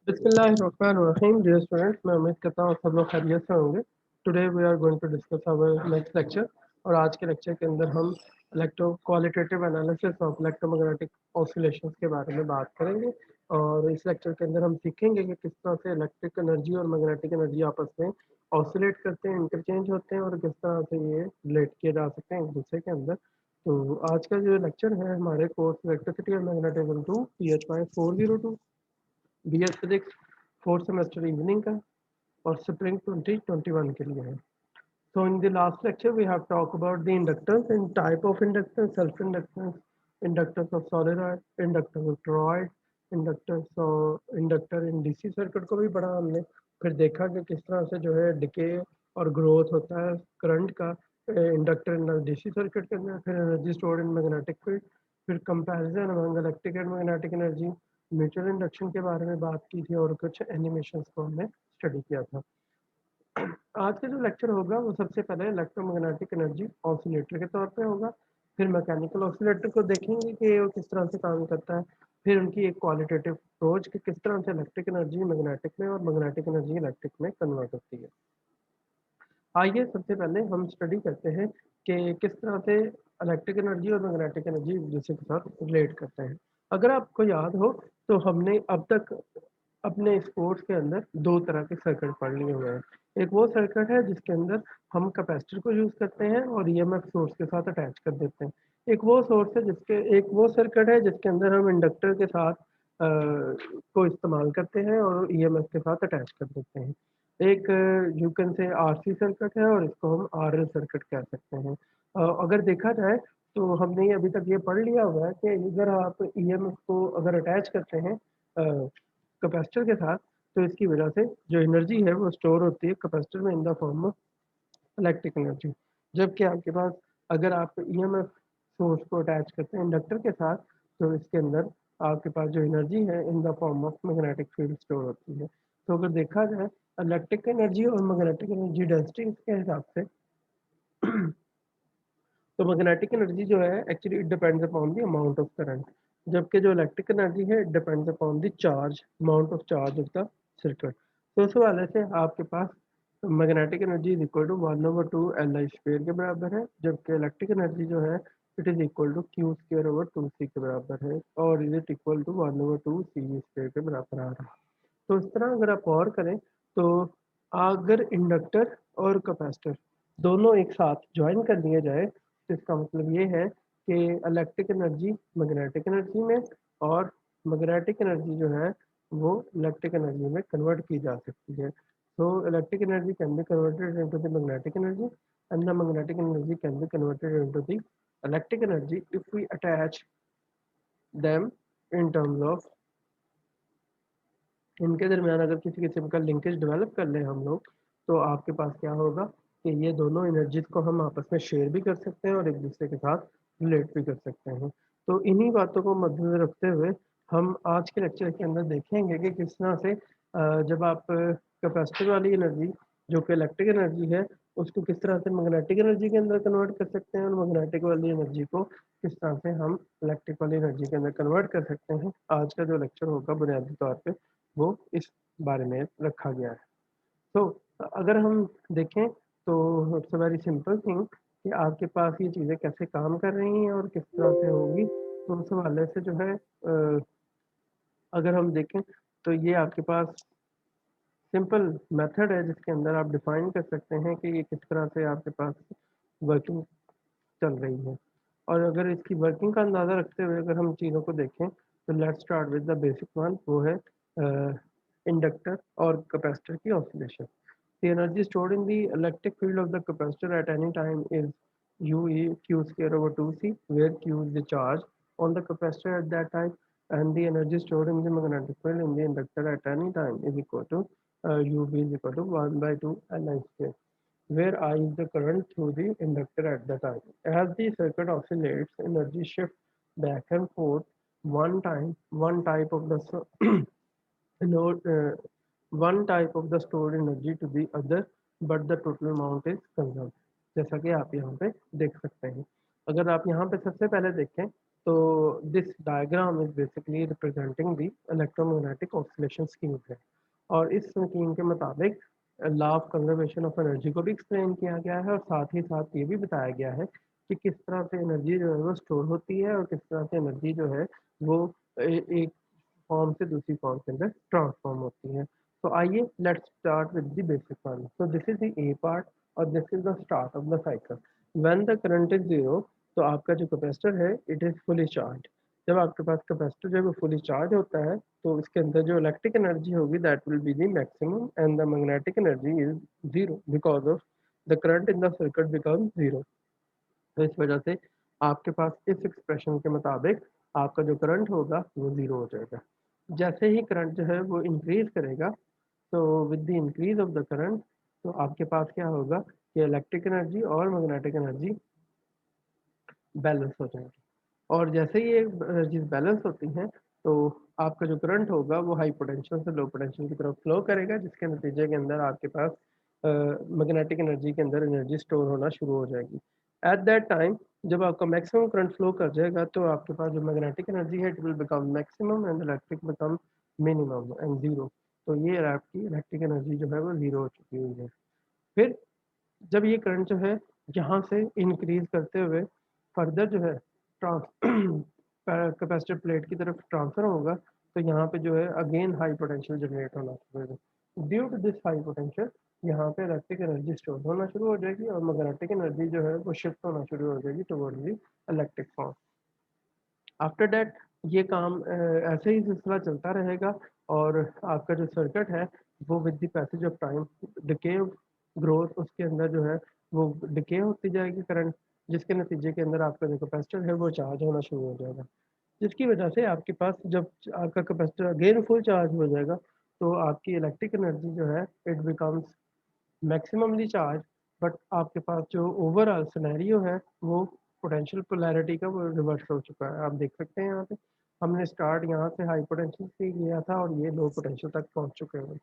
बिस्मिल्लाहिर्रहमानिर्रहीम। Dear students, मैं उम्मीद करता हूँ सब लोग खैरियत से होंगे। Today we are going to discuss our next lecture. और आज के लेक्चर के अंदर हम qualitative analysis of electromagnetic oscillations के बारे में बात करेंगे। और इस लेक्चर के अंदर हम सीखेंगे कि किस तरह से इलेक्ट्रिक एनर्जी और मैग्नेटिक एनर्जी आपस में ऑसिलेट करते हैं, इंटरचेंज होते हैं, और किस तरह से ये रिलेट किए जा सकते हैं एक दूसरे के अंदर। तो आज का जो लेक्चर है हमारे कोर्स इलेक्ट्रिसिटी और magnetism 2 PHY 402 BS physics fourth semester evening का और स्प्रिंग 2021 के लिए है। So in the last lecture we have talked about the inductors and type of inductors, self inductance, inductors of solenoid, inductors of toroid, inductor in DC circuit को भी पढ़ा हमने। फिर देखा कि किस तरह से जो है डिके और ग्रोथ होता है करंट का इंडक्टर इन डीसी सर्किट के अंदर। फिर energy stored in magnetic field, फिर comparison among electric and magnetic energy, mutual induction के बारे में बात की थी और कुछ एनिमेशंस को हमने स्टडी किया था। आज का जो लेक्चर होगा वो सबसे पहले इलेक्ट्रोमैग्नेटिक एनर्जी ऑसिलेटर के तौर पे होगा। फिर मैकेनिकल ऑसिलेटर को देखेंगे कि वो किस तरह से काम करता है। फिर उनकी एक क्वालिटेटिव अप्रोच कि किस तरह से इलेक्ट्रिक एनर्जी मैग्नेटिक में और मैग्नेटिक एनर्जी इलेक्ट्रिक में कन्वर्ट होती है। आइए सबसे पहले हम स्टडी करते हैं कि किस तरह से इलेक्ट्रिक एनर्जी और मैग्नेटिक एनर्जी एक दूसरे के साथ रिलेट करते हैं। अगर आपको याद हो तो हमने अब तक अपने इस कोर्स के अंदर दो तरह के सर्किट पढ़ लिए हुए हैं। एक वो सर्किट है जिसके अंदर हम कैपेसिटर को यूज करते हैं और ईएमएफ सोर्स के साथ अटैच कर देते हैं। एक वो सर्किट है जिसके अंदर हम इंडक्टर के साथ को इस्तेमाल करते हैं और ईएमएफ के साथ अटैच कर देते हैं। एक यू कैन से आरसी सर्किट है और इसको हम आरएल सर्किट कह सकते हैं। अगर देखा जाए तो हमने अभी तक ये पढ़ लिया हुआ है कि अगर आप ईएमएफ को अगर अटैच करते हैं कैपेसिटर के साथ तो इसकी वजह से जो एनर्जी है वो स्टोर होती है कैपेसिटर में इन the form of electric energy. जबकि आपके पास अगर आप ईएमएफ सोर्स को अटैच करते हैं इंडक्टर के साथ तो इसके अंदर आपके पास जो एनर्जी है in the form of magnetic field store होती है। तो अगर देखा जाए इलेक्ट्रिक एनर्जी और मैग्नेटिक एनर्जी डेंसिटी के हिसाब से तो मैग्नेटिक एनर्जी जो है actually it depends upon the amount of current, जबकि जो इलेक्ट्रिक एनर्जी है it depends upon the charge, amount of charge of the circuit. तो उस हवाले से आपके पास magnetic energy is equal to 1/2 Li square के बराबर है, जबकि इलेक्ट्रिक एनर्जी जो है it is equal to Q square over 2C के बराबर है और is it equal to 1/2 CE square के बराबर आ रहा है। तो इस तरह अगर आप और करें तो अगर इंडक्टर और कैपेसिटर दोनों एक साथ ज्वाइन कर दिए जाए तो इसका मतलब ये है कि इलेक्ट्रिक एनर्जी मैग्नेटिक एनर्जी में और मैग्नेटिक एनर्जी जो है वो इलेक्ट्रिक एनर्जी में कन्वर्ट की जा सकती है। So electric energy can be converted into the magnetic energy and the magnetic energy can be converted into the electric energy if we attach them in terms of इनके दरमियान अगर किसी किस्म का लिंकेज डेवलप कर लें हम लोग तो आपके पास क्या होगा कि ये दोनों एनर्जीज को हम आपस में शेयर भी कर सकते हैं और एक दूसरे के साथ रिलेट भी कर सकते हैं। तो इन्हीं बातों को मद्देनजर रखते हुए हम आज के लेक्चर के अंदर देखेंगे कि किस तरह से जब आप कैपेसिटर वाली एनर्जी जो कि इलेक्ट्रिक एनर्जी है उसको किस तरह से मैग्नेटिक एनर्जी के अंदर कन्वर्ट कर सकते हैं और मैग्नेटिक वाली एनर्जी को किस तरह से हम इलेक्ट्रिक वाली एनर्जी के अंदर कन्वर्ट कर सकते हैं। आज का जो लेक्चर होगा बुनियादी तौर पे वो इस बारे में रखा गया है। तो अगर हम देखें तो it's a very simple thing कि आपके पास ये चीज़ें कैसे काम कर रही हैं और किस तरह से होगी। तो उस हवाले से जो है अगर हम देखें तो ये आपके पास सिंपल मेथड है जिसके अंदर आप डिफाइन कर सकते हैं कि ये किस तरह से आपके पास वर्किंग चल रही है। और अगर इसकी वर्किंग का अंदाज़ा रखते हुए अगर हम चीज़ों को देखें तो let's start with the basic one, वो है इंडक्टर और कैपेसिटर की oscillation. The energy stored in the electric field of the capacitor at any time is U e Q square over 2C, where Q is the charge on the capacitor at that time, and the energy stored in the magnetic field in the inductor at any time is equal to UB is equal to 1/2 Li square, where I is the current through the inductor at the time. As the circuit oscillates, energy shifts back and forth. One type of the node one type of the stored energy to the other, but the total amount is conserved। जैसा कि आप यहाँ पे देख सकते हैं। अगर आप यहाँ पे सबसे पहले देखें तो this diagram is basically representing the electromagnetic oscillation scheme है, और इस स्कीम के मुताबिक law of conservation of energy को भी एक्सप्लेन किया गया है, और साथ ही साथ ये भी बताया गया है कि किस तरह से एनर्जी जो है वो स्टोर होती है और किस तरह से एनर्जी जो है वो एक फॉर्म से दूसरी फॉर्म के अंदर ट्रांसफॉर्म होती है। तो आइए let's start with the basic one. So this is the A part और this is the start of the cycle. When the current is zero, तो आपका जो कैपेसिटर है इट इज फुली चार्ज। जब आपके पास कैपेसिटर जो है वो फुली चार्ज होता है तो इसके अंदर जो इलेक्ट्रिक एनर्जी होगी that will be the maximum and the magnetic energy is zero because of the current in the circuit become zero. तो इस वजह से आपके पास इस एक्सप्रेशन के मुताबिक आपका जो करंट होगा वो ज़ीरो हो जाएगा। जैसे ही करंट जो है वो इंक्रीज करेगा, तो with the increase of the current, तो आपके पास क्या होगा कि इलेक्ट्रिक एनर्जी और मैग्नेटिक एनर्जी बैलेंस हो जाएगी। और जैसे ही ये एनर्जीज बैलेंस होती हैं, तो आपका जो करंट होगा वो हाई पोटेंशियल से लो पोटेंशियल की तरफ फ्लो करेगा, जिसके नतीजे के अंदर आपके पास मैग्नेटिक एनर्जी के अंदर एनर्जी स्टोर होना शुरू हो जाएगी। एट दैट टाइम जब आपका मैक्सिमम करंट फ्लो कर जाएगा, तो आपके पास जो मैग्नेटिक एनर्जी है it will become maximum and electric become minimum and zero. तो ये आपकी इलेक्ट्रिक एनर्जी जो है वो ज़ीरो हो चुकी हुई है। फिर जब ये करंट जो है यहाँ से इंक्रीज करते हुए फर्दर जो है ट्रांस कैपेसिटर प्लेट की तरफ ट्रांसफर होगा, तो यहाँ पे जो है अगेन हाई पोटेंशियल जनरेट होना शुरू होगा। Due to this high potential यहाँ पे इलेक्ट्रिक एनर्जी स्टोर होना शुरू हो जाएगी और मैग्नेटिक एनर्जी जो है वो शिफ्ट होना शुरू हो जाएगी towards the electric form. After that ये काम ऐसे ही सिलसिला चलता रहेगा, और आपका जो सर्किट है वो with the passage of time decay growth उसके अंदर जो है वो डिके होती जाएगी करंट, जिसके नतीजे के अंदर आपका जो कैपेसिटर है वो चार्ज होना शुरू हो जाएगा, जिसकी वजह से आपके पास जब आपका कैपेसिटर अगेन फुल चार्ज हो जाएगा, तो आपकी इलेक्ट्रिक एनर्जी जो है it becomes maximally charge. But आपके पास जो ओवरऑल सिनेरियो है वो पोटेंशियल पोलैरिटी का वो रिवर्स हो चुका है। आप देख सकते हैं यहाँ पे हमने स्टार्ट यहाँ से हाई पोटेंशियल से किया था और ये लो पोटेंशियल तक पहुँच चुके हैं।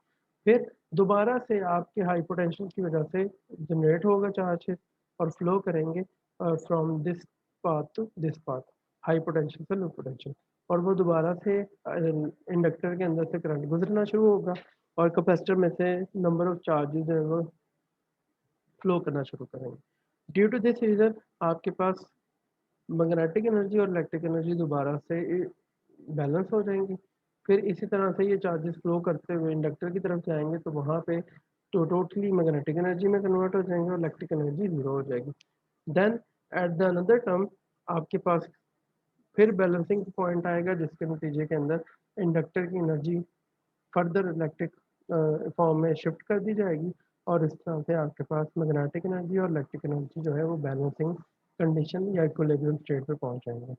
फिर दोबारा से आपके हाई पोटेंशियल की वजह से जनरेट होगा चार्जेस और फ्लो करेंगे from this path to this path, high potential से लो पोटेंशियल, और वो दोबारा से इंडक्टर के अंदर से करंट गुजरना शुरू होगा और कैपेसिटर में से नंबर ऑफ चार्जेस जो है वो फ्लो करना शुरू करेंगे। ड्यू टू दिस रीज़न आपके पास मैग्नेटिक एनर्जी और इलेक्ट्रिक एनर्जी दोबारा से बैलेंस हो जाएंगी। फिर इसी तरह से ये चार्जेस फ्लो करते हुए इंडक्टर की तरफ जाएंगे, तो वहाँ पे तो टोटली मैग्नेटिक एनर्जी में कन्वर्ट हो जाएंगे और इलेक्ट्रिक एनर्जी ज़ीरो हो जाएगी। Then at the another term आपके पास फिर बैलेंसिंग पॉइंट आएगा, जिसके नतीजे के अंदर इंडक्टर की एनर्जी फर्दर इलेक्ट्रिक फॉर्म में शिफ्ट कर दी जाएगी, और इस तरह से आपके पास मैग्नेटिक एनर्जी और इलेक्ट्रिक एनर्जी जो है वो बैलेंसिंग कंडीशन या इक्विलिब्रियम स्टेट पे पहुंच जाएंगे।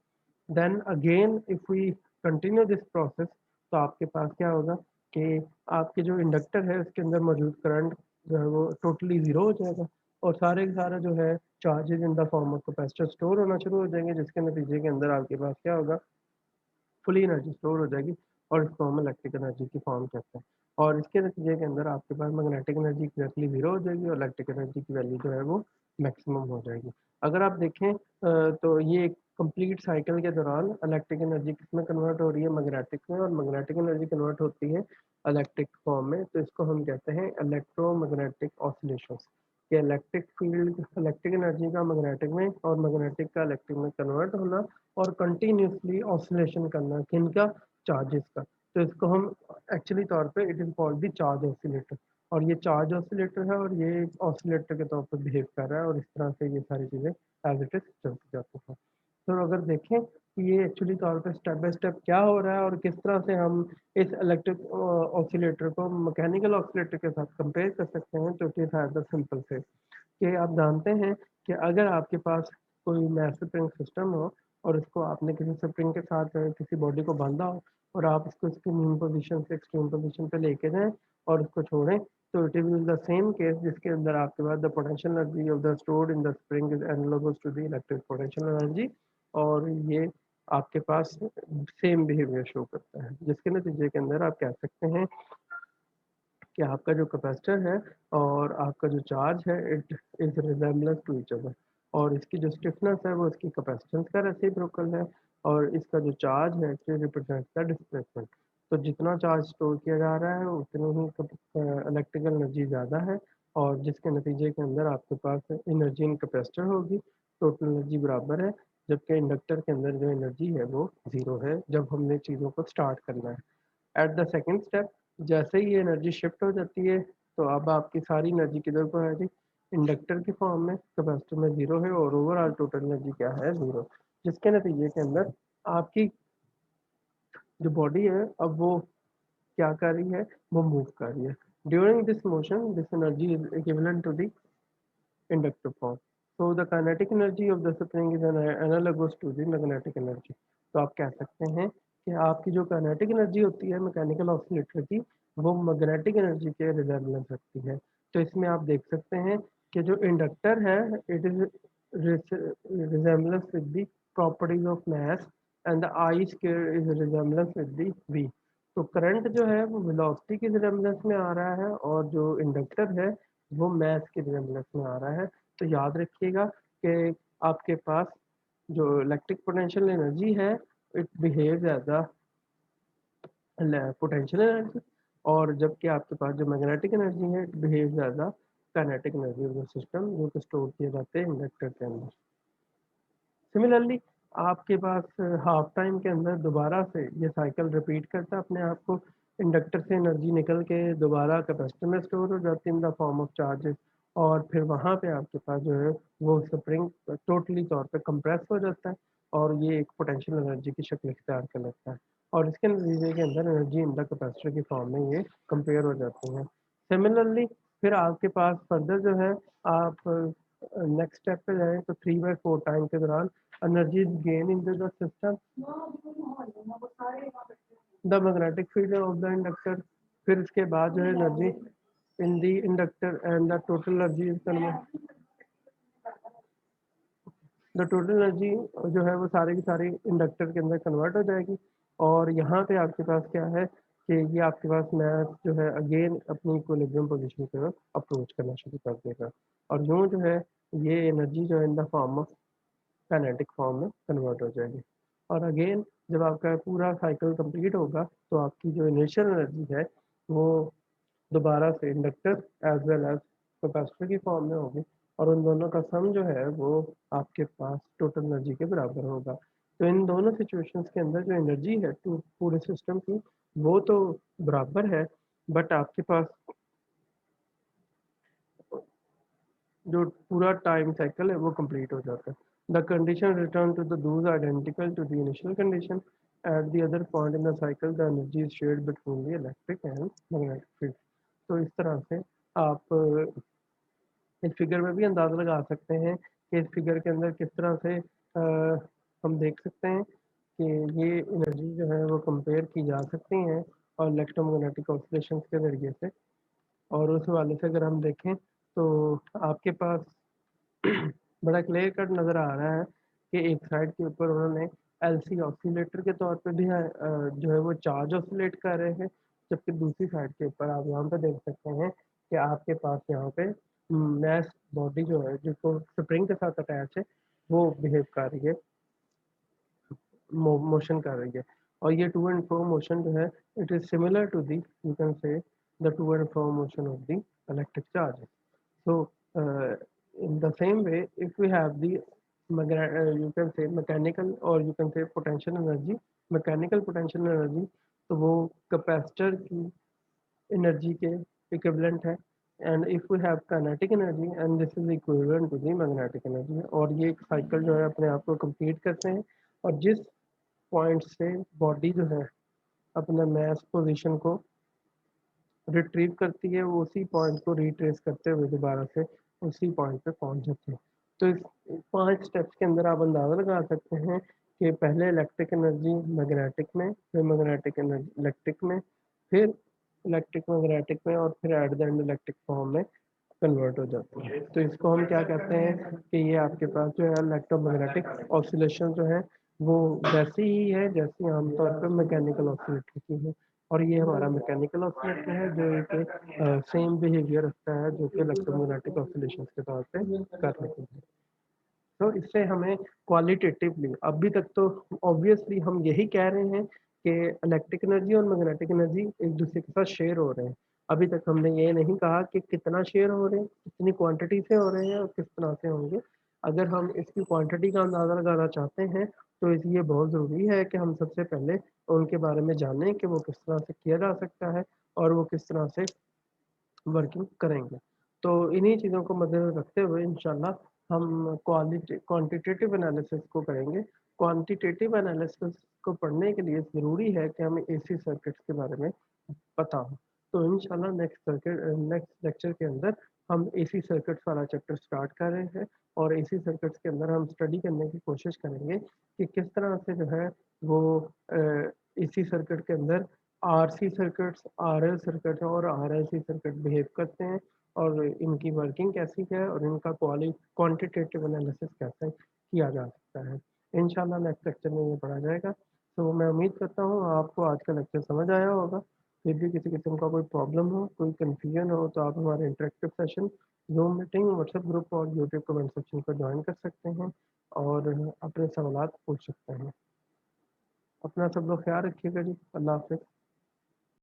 Then again if we continue this process, तो आपके पास क्या होगा कि आपके जो इंडक्टर है उसके अंदर मौजूद करंट जो है वो टोटली ज़ीरो हो जाएगा, और सारे के सारा जो है charges in the form of capacitor store होना शुरू हो जाएंगे, जिसके नतीजे के अंदर आपके पास क्या होगा, फुली एनर्जी स्टोर हो जाएगी, और इसको हम इलेक्ट्रिक एनर्जी की फॉर्म कहते हैं। और इसके नतीजे के अंदर आपके पास मैग्नेटिक एनर्जी एग्जैक्टली ज़ीरो हो जाएगी और इलेक्ट्रिक एनर्जी की वैल्यू जो है वो मैक्सिमम हो जाएगी। अगर आप देखें तो ये कंप्लीट साइकिल के दौरान इलेक्ट्रिक एनर्जी किस में कन्वर्ट हो रही है, मैग्नेटिक में, और मैग्नेटिक एनर्जी कन्वर्ट होती है इलेक्ट्रिक फॉर्म में। तो इसको हम कहते हैं इलेक्ट्रोमैग्नेटिक ऑसिलेशंस, कि इलेक्ट्रिक फील्ड इलेक्ट्रिक एनर्जी का मैग्नेटिक में और मैग्नेटिक का इलेक्ट्रिक में कन्वर्ट होना और कंटिन्यूसली ऑसिलेशन करना किनका, चार्जेस का। तो इसको हम एक्चुअली तौर पे it is called the charge oscillator, और ये चार्ज ऑसिलेटर है और ये ऑसिलेटर के तौर पर बिहेव कर रहा है, और इस तरह से ये सारी चीज़ें एज इट इज चलती जाती हैं। तो अगर देखें कि ये एक्चुअली तौर पे स्टेप बाय स्टेप क्या हो रहा है और किस तरह से हम इस इलेक्ट्रिक ऑसिलेटर को मैकेनिकल ऑसिलेटर के साथ कंपेयर कर सकते हैं, तो it is has the simple से कि आप जानते हैं कि अगर आपके पास कोई मैस स्प्रिंग सिस्टम हो और इसको आपने किसी स्प्रिंग के साथ किसी बॉडी को बांधा हो, और आप इसको इसकी मीन पोजीशन से एक्सट्रीम पोजीशन पे लेके जाएं और इसको छोड़ें, तो it is the same case जिसके अंदर आपके पास the potential energy of the stored in the spring is analogous to the electric potential energy, और ये आपके पास सेम बिहेवियर शो करता है, जिसके नतीजे के अंदर आप कह सकते हैं कि आपका जो कैपेसिटर है और आपका जो चार्ज है it is resemblance to each other, और इसकी जो स्टिफनेस है वो इसकी कैपेसिटेंस का रेसिप्रोकल है, और इसका जो चार्ज है एक्चुअली रिप्रेजेंट द डिस्प्लेसमेंट। तो जितना चार्ज स्टोर किया जा रहा है उतनी ही इलेक्ट्रिकल एनर्जी ज़्यादा है, और जिसके नतीजे के अंदर आपके पास एनर्जी इन कैपेसिटर होगी, टोटल एनर्जी बराबर है, जबकि इंडक्टर के अंदर जो एनर्जी है वो ज़ीरो है जब हमने चीज़ों को स्टार्ट करना है। एट द सेकेंड स्टेप जैसे ही ये एनर्जी शिफ्ट हो जाती है तो अब आपकी सारी एनर्जी किधर को है जी, इंडक्टर की फॉर्म में, कैपेसिटर में ज़ीरो है और ओवरऑल टोटल एनर्जी क्या है, ज़ीरो, जिसके नतीजे के अंदर आपकी जो बॉडी है अब वो क्या कर रही है, वो मूव कर रही है। During this motion this energy is equivalent to the inductive form. So the kinetic energy of the spring is analogous to the magnetic energy. तो आप कह सकते हैं कि आपकी जो काइनेटिक एनर्जी होती है मैकेनिकल ऑसिलेटर की, वो मैग्नेटिक एनर्जी के रिजेम्बलेंस रखती है। तो इसमें आप देख सकते हैं कि जो इंडक्टर है it is resemblance with the properties of mass and the I square is resemblance with the V. तो करंट जो है वो वेलोसिटी की रिजेम्बलेंस में आ रहा है और जो इंडक्टर है वो मैथ के रिजेम्बलेंस में आ रहा है। तो याद रखिएगा कि आपके पास जो इलेक्ट्रिक पोटेंशियल एनर्जी है it behaves as a potential energy, और जबकि आपके पास जो मैग्नेटिक एनर्जी है it behaves as a kinetic energy of the system, जो कि स्टोर किए जाते हैं इंडक्टर के अंदर। सिमिलरली आपके पास हाफ टाइम के अंदर दोबारा से ये साइकिल रिपीट करता है अपने आप को, इंडक्टर से एनर्जी निकल के दोबारा कैपेसिटर में स्टोर हो जाती है in the form of charges, और फिर वहाँ पे आपके पास जो है वो स्प्रिंग टोटली तौर पे कंप्रेस हो जाता है और ये एक पोटेंशियल एनर्जी की शक्ल इख्तियार कर लेता है, और इसके नतीजे के अंदर एनर्जी इन द कैपेसिटर की फॉर्म में ये कंपेयर हो जाती हैं। सिमिलरली फिर आपके पास फर्दर जो है आप नेक्स्ट स्टेप पे जाएँ तो 3/4 टाइम के दौरान energy is gained into the system, the magnetic field of the inductor, फिर इसके बाद जो है energy in the inductor and the total energy is convert, the total energy जो है वो सारी की सारी इंडक्टर के अंदर कन्वर्ट हो जाएगी, और यहाँ पे आपके पास क्या है कि ये आपके पास मैथ जो है अगेन अपनी इक्विलिब्रियम पोजीशन की तरफ अप्रोच करना शुरू कर देगा, और यूँ जो है ये एनर्जी जो है in the form of kinetic form में कन्वर्ट हो जाएगी। और अगेन जब आपका पूरा साइकिल कंप्लीट होगा तो आपकी जो इनिशियल एनर्जी है वो दोबारा से inductor as well as capacitor की फॉर्म में होगी, और उन दोनों का सम जो है वो आपके पास टोटल एनर्जी के बराबर होगा। तो इन दोनों सिचुएशंस के अंदर जो एनर्जी है टू पूरे सिस्टम की वो तो बराबर है, बट आपके पास जो पूरा टाइम साइकिल है वो कंप्लीट हो जाता है। The condition return to the those identical to the initial condition at the other point in the cycle the energy is shared between the electric and magnetic field. तो इस तरह से आप इस फिगर में भी अंदाज़ा लगा सकते हैं कि इस फिगर के अंदर किस तरह से हम देख सकते हैं कि ये एनर्जी जो है वो कंपेयर की जा सकती हैं और इलेक्ट्रोमैग्नेटिक ऑसिलेशंस के ज़रिए से, और उस हवाले से अगर हम देखें तो आपके पास बड़ा क्लियर कट नज़र आ रहा है कि एक साइड के ऊपर उन्होंने एलसी ऑसिलेटर के तौर पे भी जो है वो चार्ज ऑसिलेट कर रहे हैं, जबकि दूसरी साइड के ऊपर आप यहाँ पे देख सकते हैं कि आपके पास यहाँ पे मैस बॉडी जो है जिसको स्प्रिंग के साथ अटैच है वो बिहेव कर रही है, मोशन कर रही है, और ये टू एंड फ्रो मोशन जो है it is similar to the you can say the to and fro motion of the electric charge. So, in the same way, if we have the you can say mechanical or you can say potential energy, mechanical potential energy, तो वो capacitor की energy के equivalent है, and if we have kinetic energy and this is equivalent to the magnetic energy, और ये एक cycle जो है अपने आप को कंप्लीट करते हैं, और जिस पॉइंट से बॉडी जो है अपने मैस पोजीशन को रिट्रीव करती है वो उसी पॉइंट को रिट्रेस करते हुए दोबारा से उसी पॉइंट पे पहुंच जाते हैं। तो इस 5 स्टेप्स के अंदर आप अंदाज़ा लगा सकते हैं कि पहले इलेक्ट्रिक एनर्जी मैग्नेटिक में, फिर मैग्नेटिक एनर्जी इलेक्ट्रिक में, फिर इलेक्ट्रिक मैग्नेटिक में, और फिर at the end electric form में कन्वर्ट हो जाती है। तो इसको हम क्या कहते हैं कि ये आपके पास जो है इलेक्ट्रोमैग्नेटिक ऑसिलेशन जो है वो वैसी ही है जैसी आमतौर पर मैकेनिकल ऑसिलेटर की है, और ये हमारा मैकेनिकल ऑसिलेटर है जो एक सेम बिहेवियर रखता है जो कि इलेक्ट्रोमैग्नेटिक ऑसिलेशंस के तौर पे कर रहे हैं। तो इससे हमें क्वालिटेटिवली अभी तक तो ऑब्वियसली हम यही कह रहे हैं कि इलेक्ट्रिक एनर्जी और मैग्नेटिक एनर्जी एक दूसरे के साथ शेयर हो रहे हैं। अभी तक हमने ये नहीं कहा कि कितना शेयर हो रहे हैं, कितनी क्वांटिटी से हो रहे हैं और किस तरह से होंगे। अगर हम इसकी क्वांटिटी का अंदाज़ा लगाना चाहते हैं, तो इसलिए बहुत ज़रूरी है कि हम सबसे पहले उनके बारे में जानें कि वो किस तरह से किया जा सकता है और वो किस तरह से वर्किंग करेंगे। तो इन्हीं चीज़ों को मद्देनज़र रखते हुए इंशाल्लाह हम क्वांटिटेटिव एनालिसिस को करेंगे। क्वांटिटेटिव एनालिसिस को पढ़ने के लिए ज़रूरी है कि हमें एसी सर्किट्स के बारे में पता हो। तो इंशाल्लाह नेक्स्ट लेक्चर के अंदर हम एसी सर्किट्स वाला चैप्टर स्टार्ट कर रहे हैं और एसी सर्किट्स के अंदर हम स्टडी करने की कोशिश करेंगे कि किस तरह से जो है वो एसी सर्किट के अंदर आरसी सर्किट्स, आरएल सर्किट और आरएलसी सर्किट बिहेव करते हैं और इनकी वर्किंग कैसी है और इनका क्वांटिटेटिव एनालिसिस कैसे किया जा सकता है। इंशाल्लाह नेक्स्ट लेक्चर में ये पढ़ा जाएगा। तो मैं उम्मीद करता हूँ आपको आज का लेक्चर समझ आया होगा। फिर भी किसी किस्म का कोई प्रॉब्लम हो, कोई कन्फ्यूजन हो तो आप हमारे interactive session, zoom meeting, WhatsApp group और यूट्यूब कमेंट सेक्शन को ज्वाइन कर सकते हैं और अपने सवालात पूछ सकते हैं। अपना सब लोग ख्याल रखिएगा जी। अल्लाह हाफ़िज़।